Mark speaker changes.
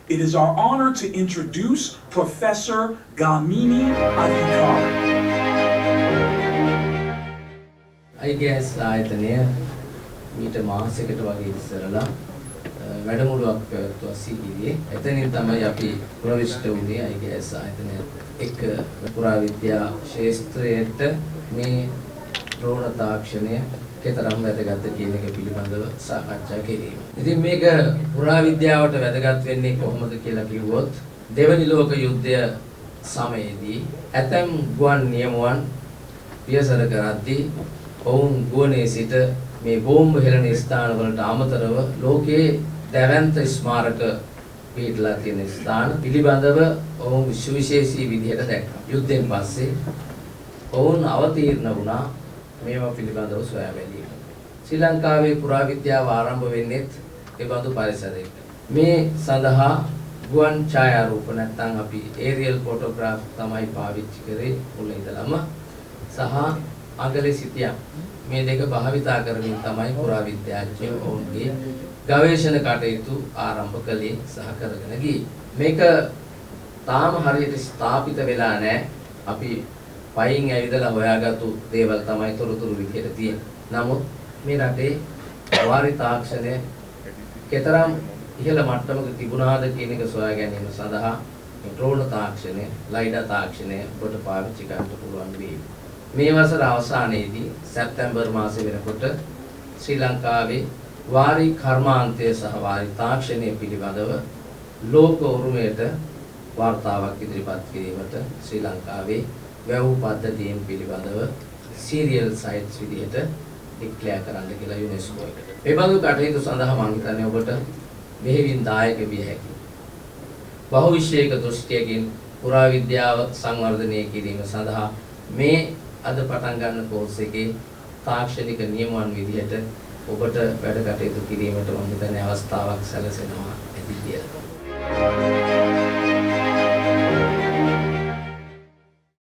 Speaker 1: It is our honor to introduce Professor Gamini Adhikar.
Speaker 2: I guess ආයතනය මීට මාසයකට වගේ ඉස්සරලා වැඩමුළුවක් පැවැත්වුවා සීගිරියේ. එතනින් තමයි අපි ප්‍රවිෂ්ඨ වුණේ I guess ආයතනයත් එක්ක පුරාවිද්‍යා ශාස්ත්‍රයට මේ ද්‍රෝණ තාක්ෂණය කතරම් වැදගත් කියන එක පිළිබඳව සාකච්ඡා කිරීම. ඉතින් මේක පුරාවිද්‍යාවට වැදගත් වෙන්නේ කොහොමද කියලා කිව්වොත් දෙවනි ලෝක යුද්ධය සමයේදී ඇතැම් ගුවන් නියමුවන් පියසර කරද්දී ඔවුන් ගුවනේ සිට මේ බෝම්බ හෙළන ස්ථානවලට අමතරව ලෝකයේ දැවැන්ත ස්මාරක පිහිටලා තියෙන ස්ථාන පිළිබඳව ඔවුන් විශේෂී විදිහට දැක්කා. යුද්ධයෙන් පස්සේ ඔවුන් අවතීර්ණ වුණා මේවා පිළිබඳව සොයා බැලීම. ශ්‍රී ලංකාවේ පුරාවිද්‍යාව ආරම්භ වෙන්නේත් ඒ බඳු පරිසරයක. මේ සඳහා ගුවන් ඡායාරූප නැත්නම් අපි ඒරියල් ෆොටෝග්‍රාෆ් තමයි පාවිච්චි කරේ මුල ඉඳලම සහ අගලේ සිටියා. මේ දෙක භාවිතා කරමින් තමයි පුරාවිද්‍යාඥයෝ ඔවුන්ගේ ගවේෂණ කටයුතු ආරම්භ කළේ සහ කරගෙන ගියේ. මේක තාම හරියට ස්ථාපිත වෙලා නැහැ. අපි පයින් ඇවිදලා හොයාගත්තු දේවල් තමයි තොරතුරු විදිහට තියෙන්නේ. නමුත් මේ රටේ වාරි තාක්ෂණය කතරම් ඉහළ මට්ටමක තිබුණාද කියන එක සොයා ගැනීම සඳහා ඩ්‍රෝන තාක්ෂණය, ලයිඩා තාක්ෂණය කොට පාවිච්චි කරන්න පුළුවන් වෙයි. මේ වසර අවසානයේදී සැප්තැම්බර් මාසෙ වෙනකොට ශ්‍රී ලංකාවේ වාරි කර්මාන්තය සහ වාරි තාක්ෂණය පිළිබඳව ලෝක උරුමයට වාර්තාවක් ඉදිරිපත් කිරීමට ශ්‍රී ලංකාවේ වැව් පද්ධතියෙන් පිළිබඳව සීරියල් සයිට්ස් විදිහට ඩික්ලෙයාර් කරන්න කියලා යුනෙස්කෝ එකට. මේ බඳු කටයුතු සඳහා මම හිතන්නේ ඔබට මෙහෙවින් දායක විය හැකියි. බහුවිෂයක දෘෂ්ටියකින් පුරාවිද්‍යාව සංවර්ධනය කිරීම සඳහා මේ අද පටන් ගන්න කෝස් එකේ තාක්ෂණික නියමයන් විදිහට ඔබට වැඩ කටයුතු කිරීමට මම හිතන්නේ අවස්ථාවක් සැලසෙනවා ඇති කියලා.